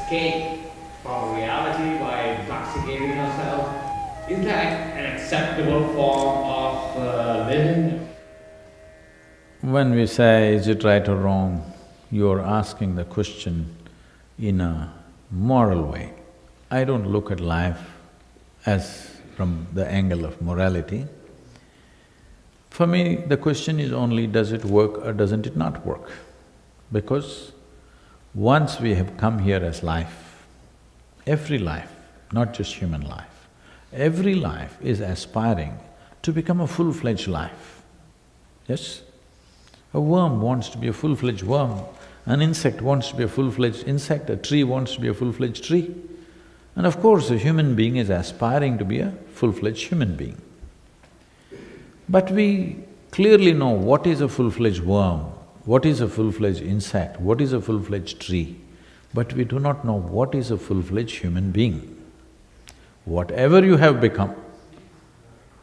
escape from reality by intoxicating ourselves? Is that an acceptable form of living? When we say, is it right or wrong, you're asking the question in a moral way. I don't look at life as from the angle of morality. For me, the question is only, does it work or doesn't it not work? Because once we have come here as life, every life, not just human life, every life is aspiring to become a full-fledged life. Yes? A worm wants to be a full-fledged worm, an insect wants to be a full-fledged insect, a tree wants to be a full-fledged tree. And of course, a human being is aspiring to be a full-fledged human being. But we clearly know what is a full-fledged worm, what is a full-fledged insect, what is a full-fledged tree, but we do not know what is a full-fledged human being. Whatever you have become,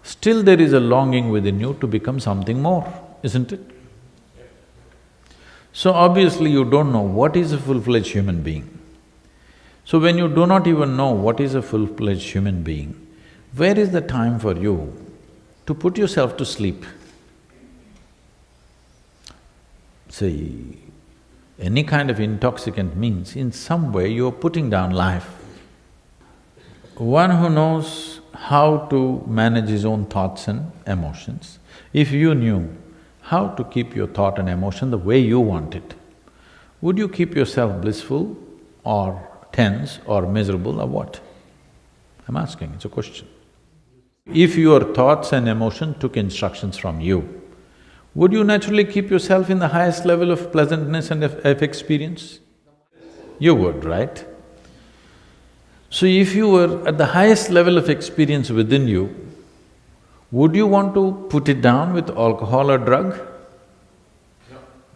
still there is a longing within you to become something more, isn't it? So obviously you don't know what is a full-fledged human being. So when you do not even know what is a full-fledged human being, where is the time for you to put yourself to sleep? See, any kind of intoxicant means in some way you're putting down life. One who knows how to manage his own thoughts and emotions, if you knew how to keep your thought and emotion the way you want it, would you keep yourself blissful or tense or miserable or what? I'm asking, it's a question. If your thoughts and emotion took instructions from you, would you naturally keep yourself in the highest level of pleasantness and of experience? You would, right? So if you were at the highest level of experience within you, would you want to put it down with alcohol or drug?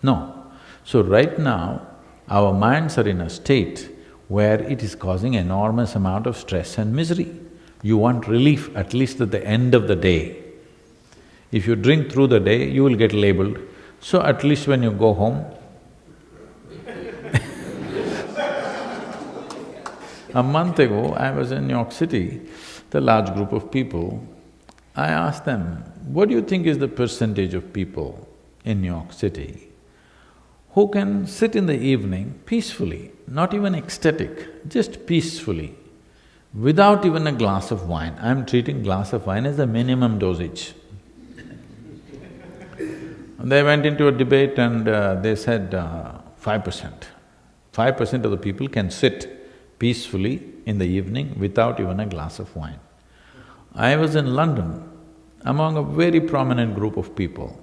No. So right now, our minds are in a state where it is causing enormous amount of stress and misery. You want relief at least at the end of the day. If you drink through the day, you will get labeled, so at least when you go home, a month ago, I was in New York City, the large group of people. I asked them, what do you think is the percentage of people in New York City who can sit in the evening peacefully, not even ecstatic, just peacefully, without even a glass of wine? I'm treating glass of wine as the minimum dosage. They went into a debate and they said 5%. 5% of the people can sit peacefully in the evening without even a glass of wine. I was in London among a very prominent group of people.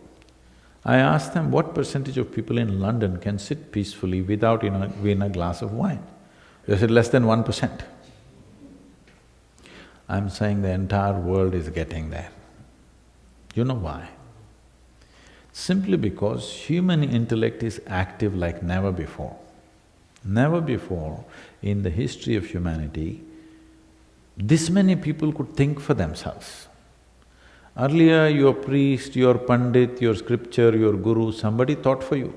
I asked them, what percentage of people in London can sit peacefully without even a glass of wine? They said less than 1%. I'm saying the entire world is getting there. You know why? Simply because human intellect is active like never before. Never before in the history of humanity, this many people could think for themselves. Earlier, your priest, your pandit, your scripture, your guru, somebody thought for you.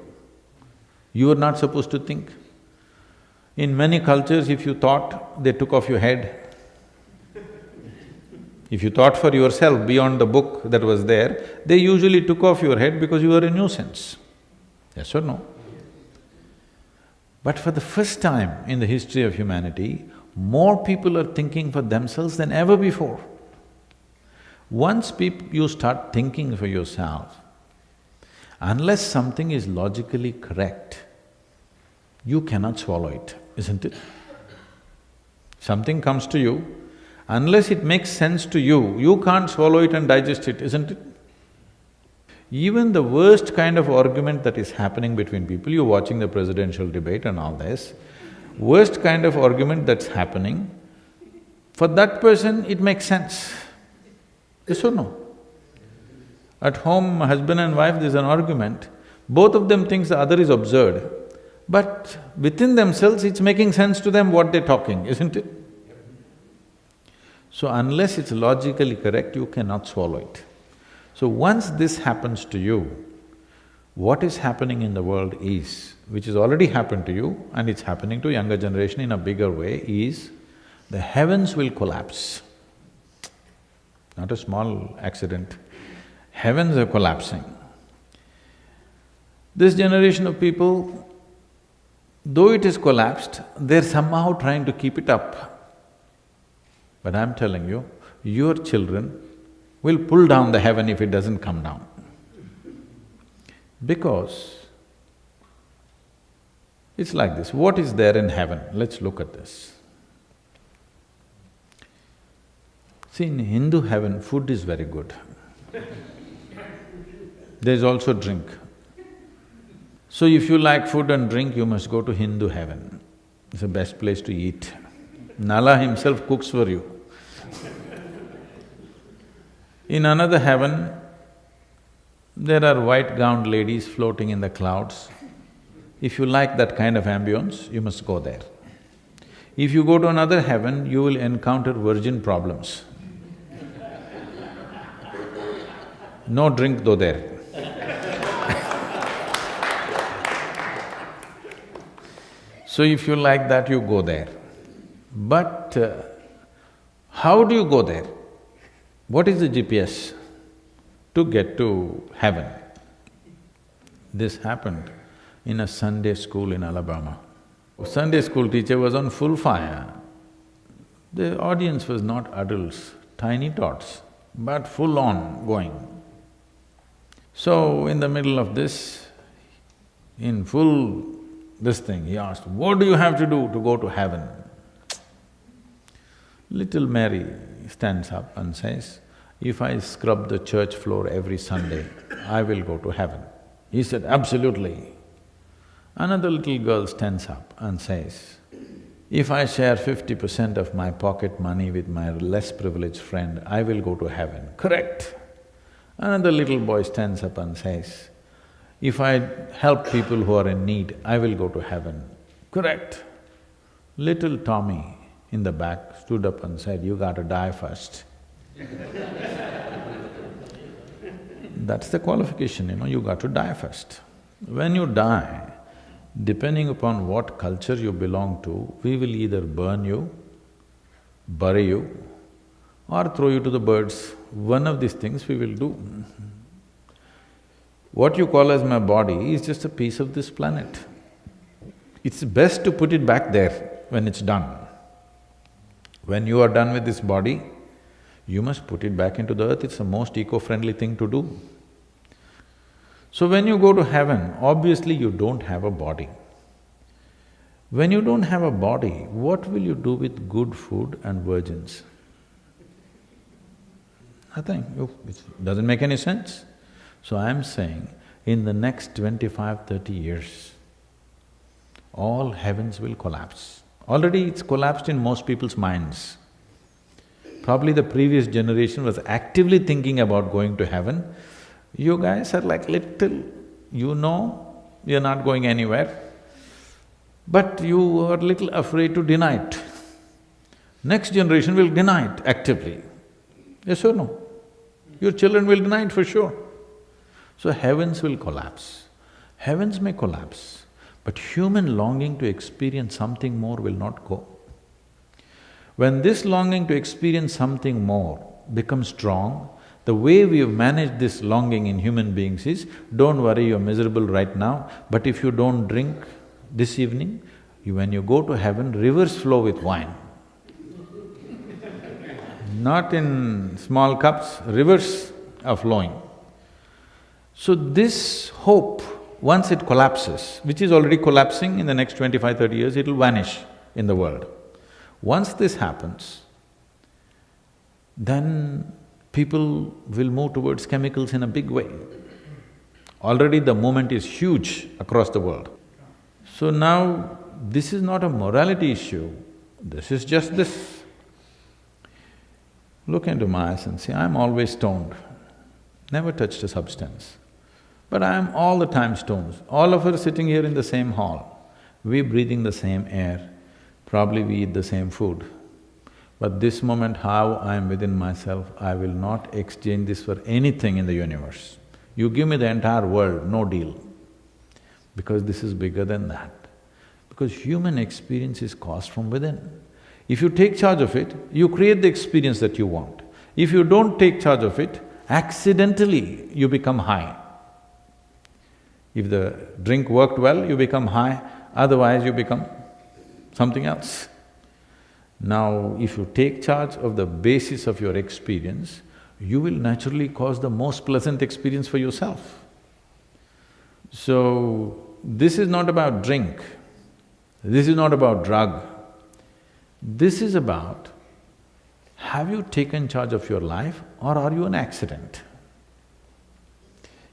You were not supposed to think. In many cultures, if you thought, they took off your head. If you thought for yourself beyond the book that was there, they usually took off your head because you were a nuisance. Yes or no? But for the first time in the history of humanity, more people are thinking for themselves than ever before. Once you start thinking for yourself, unless something is logically correct, you cannot swallow it, isn't it? Something comes to you, unless it makes sense to you, you can't swallow it and digest it, isn't it? Even the worst kind of argument that is happening between people, you're watching the presidential debate and all this, worst kind of argument that's happening, for that person it makes sense. Yes or no? At home, husband and wife, there's an argument, both of them thinks the other is absurd, but within themselves it's making sense to them what they're talking, isn't it? So unless it's logically correct, you cannot swallow it. So once this happens to you, What is happening in the world is, which has already happened to you and it's happening to younger generation in a bigger way, is the heavens will collapse. Not a small accident. Heavens are collapsing. This generation of people, though it is collapsed, they're somehow trying to keep it up. But I'm telling you, your children will pull down the heaven if it doesn't come down. Because it's like this, what is there in heaven? Let's look at this. See, in Hindu heaven, food is very good. There's also drink. So if you like food and drink, you must go to Hindu heaven. It's the best place to eat. Nala himself cooks for you. In another heaven, there are white-gowned ladies floating in the clouds. If you like that kind of ambience, you must go there. If you go to another heaven, you will encounter virgin problems. No drink though there. So if you like that, you go there. But how do you go there? What is the GPS to get to heaven? This happened in a Sunday school in Alabama. A Sunday school teacher was on full fire. The audience was not adults, tiny tots, but full on going. So in the middle of this, in full this thing, he asked, "What do you have to do to go to heaven?" Little Mary stands up and says, "If I scrub the church floor every Sunday, I will go to heaven." He said, "Absolutely." Another little girl stands up and says, "If I share 50% of my pocket money with my less privileged friend, I will go to heaven." Correct. Another little boy stands up and says, "If I help people who are in need, I will go to heaven." Correct. Little Tommy in the back stood up and said, "You gotta die first." That's the qualification, you got to die first. When you die, depending upon what culture you belong to, we will either burn you, bury you, or throw you to the birds. One of these things we will do. What you call as my body is just a piece of this planet. It's best to put it back there when it's done. When you are done with this body, you must put it back into the earth, it's the most eco-friendly thing to do. So when you go to heaven, obviously you don't have a body. When you don't have a body, what will you do with good food and virgins? Nothing, it doesn't make any sense. So I'm saying, in the next 25, 30 years, all heavens will collapse. Already it's collapsed in most people's minds. Probably the previous generation was actively thinking about going to heaven. You guys are like little, you're not going anywhere, but you are little afraid to deny it. Next generation will deny it actively. Yes or no? Your children will deny it for sure. So heavens will collapse. Heavens may collapse, but human longing to experience something more will not go. When this longing to experience something more becomes strong, the way we have managed this longing in human beings is, don't worry, you're miserable right now, but if you don't drink this evening, when you go to heaven, rivers flow with wine. Not in small cups, rivers are flowing. So this hope, once it collapses, which is already collapsing in the next 25, 30 years, it'll vanish in the world. Once this happens, then people will move towards chemicals in a big way. Already the movement is huge across the world. So now, this is not a morality issue, this is just this. Look into my eyes and say, I'm always stoned, never touched a substance. But I am all the time stoned. All of us sitting here in the same hall, we breathing the same air, probably we eat the same food. But this moment, how I am within myself, I will not exchange this for anything in the universe. You give me the entire world, no deal. because this is bigger than that. Because human experience is caused from within. If you take charge of it, you create the experience that you want. If you don't take charge of it, accidentally you become high. If the drink worked well, you become high, otherwise you become something else. Now, if you take charge of the basis of your experience, you will naturally cause the most pleasant experience for yourself. So, this is not about drink, this is not about drug. This is about, have you taken charge of your life or are you an accident?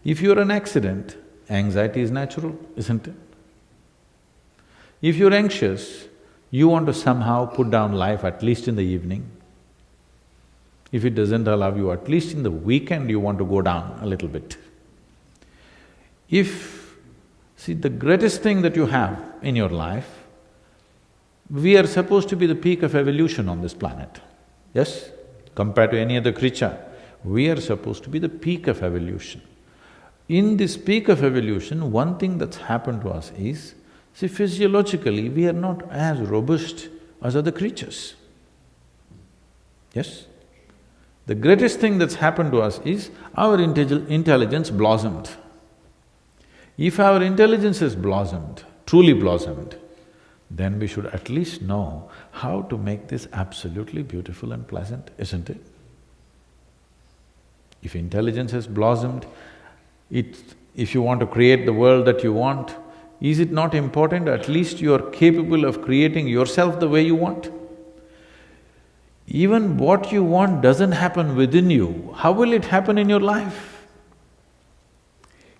If you're an accident, anxiety is natural, isn't it? If you're anxious, you want to somehow put down life at least in the evening. If it doesn't allow you, at least in the weekend you want to go down a little bit. See, the greatest thing that you have in your life, we are supposed to be the peak of evolution on this planet, yes? Compared to any other creature, we are supposed to be the peak of evolution. In this peak of evolution, one thing that's happened to us is, see, physiologically, we are not as robust as other creatures. Yes? The greatest thing that's happened to us is our intelligence blossomed. If our intelligence has blossomed, truly blossomed, then we should at least know how to make this absolutely beautiful and pleasant, isn't it? If intelligence has blossomed, if you want to create the world that you want, is it not important at least you are capable of creating yourself the way you want? Even what you want doesn't happen within you, how will it happen in your life?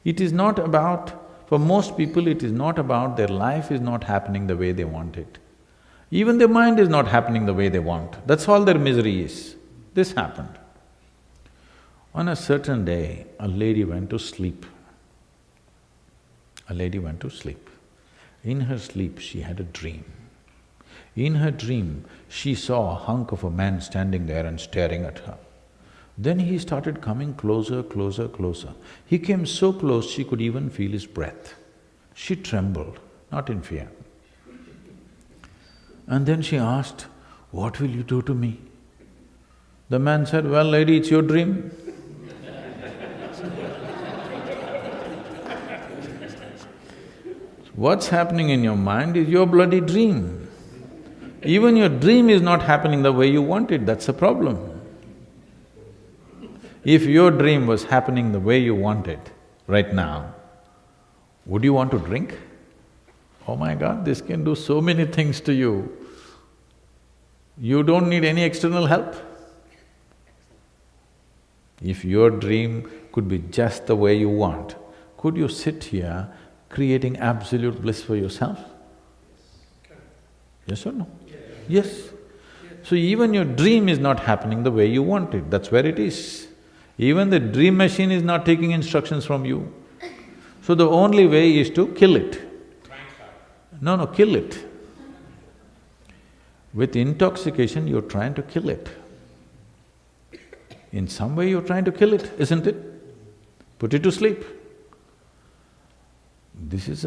It is not about… For most people, it is not about their life is not happening the way they want it. Even their mind is not happening the way they want, that's all their misery is. This happened. On a certain day, a lady went to sleep. A lady went to sleep. In her sleep, she had a dream. In her dream, she saw a hunk of a man standing there and staring at her. Then he started coming closer, closer, closer. He came so close she could even feel his breath. She trembled, not in fear. And then she asked, "What will you do to me?" The man said, "Well, lady, it's your dream." What's happening in your mind is your bloody dream. Even your dream is not happening the way you want it, that's a problem. If your dream was happening the way you want it right now, would you want to drink? Oh my God, this can do so many things to you. You don't need any external help. If your dream could be just the way you want, could you sit here creating absolute bliss for yourself? Yes or no? Yes. So even your dream is not happening the way you want it, that's where it is. Even the dream machine is not taking instructions from you. So the only way is to kill it. No, kill it. With intoxication, you're trying to kill it. In some way, you're trying to kill it, isn't it? Put it to sleep. This is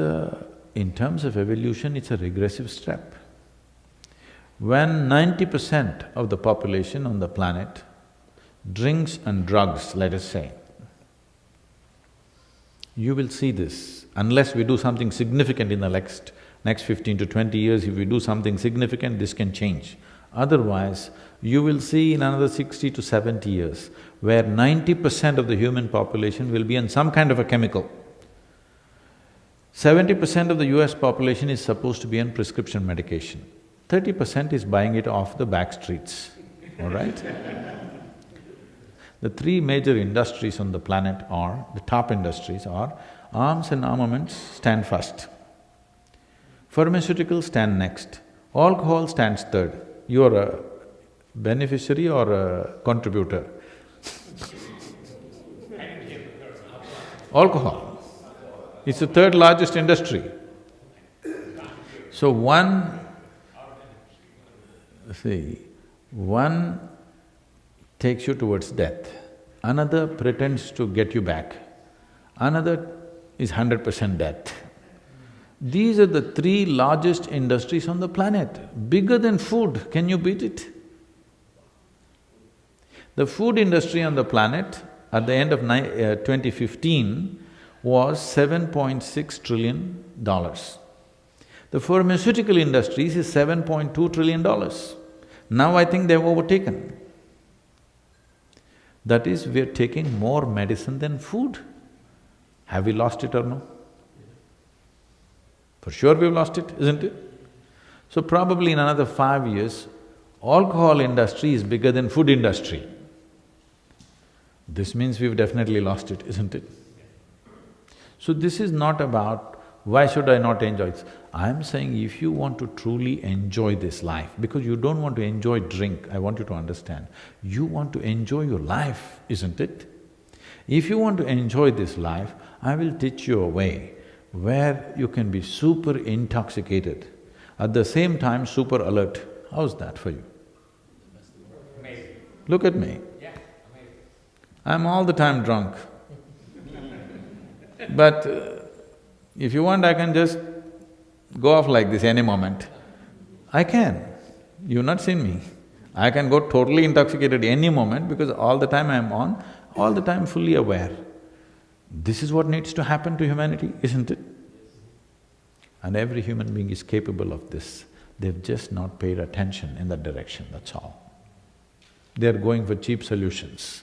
in terms of evolution, it's a regressive step. When 90% of the population on the planet drinks and drugs, let us say, you will see this. Unless we do something significant in the next 15 to 20 years, if we do something significant, this can change. Otherwise, you will see in another 60 to 70 years, where 90% of the human population will be on some kind of a chemical. 70% of the US population is supposed to be on prescription medication. 30% is buying it off the back streets, all right? The three major industries on the planet are, the top industries are, arms and armaments stand first, pharmaceuticals stand next, alcohol stands third. You're a beneficiary or a contributor? Alcohol. It's the third largest industry. So one takes you towards death, another pretends to get you back, another is 100% death. These are the three largest industries on the planet, bigger than food. Can you beat it? The food industry on the planet at the end of 2015 was $7.6 trillion. The pharmaceutical industries is $7.2 trillion. Now I think they've overtaken. That is, we're taking more medicine than food. Have we lost it or no? For sure we've lost it, isn't it? So probably in another 5 years, alcohol industry is bigger than food industry. This means we've definitely lost it, isn't it? So this is not about, why should I not enjoy it? I'm saying if you want to truly enjoy this life, because you don't want to enjoy drink, I want you to understand, you want to enjoy your life, isn't it? If you want to enjoy this life, I will teach you a way where you can be super intoxicated, at the same time super alert. How's that for you? Amazing. Look at me. Yeah, amazing. I'm all the time drunk. But if you want, I can just go off like this any moment. I can. You've not seen me. I can go totally intoxicated any moment because all the time I'm on, all the time fully aware. This is what needs to happen to humanity, isn't it? And every human being is capable of this. They've just not paid attention in that direction, that's all. They're going for cheap solutions.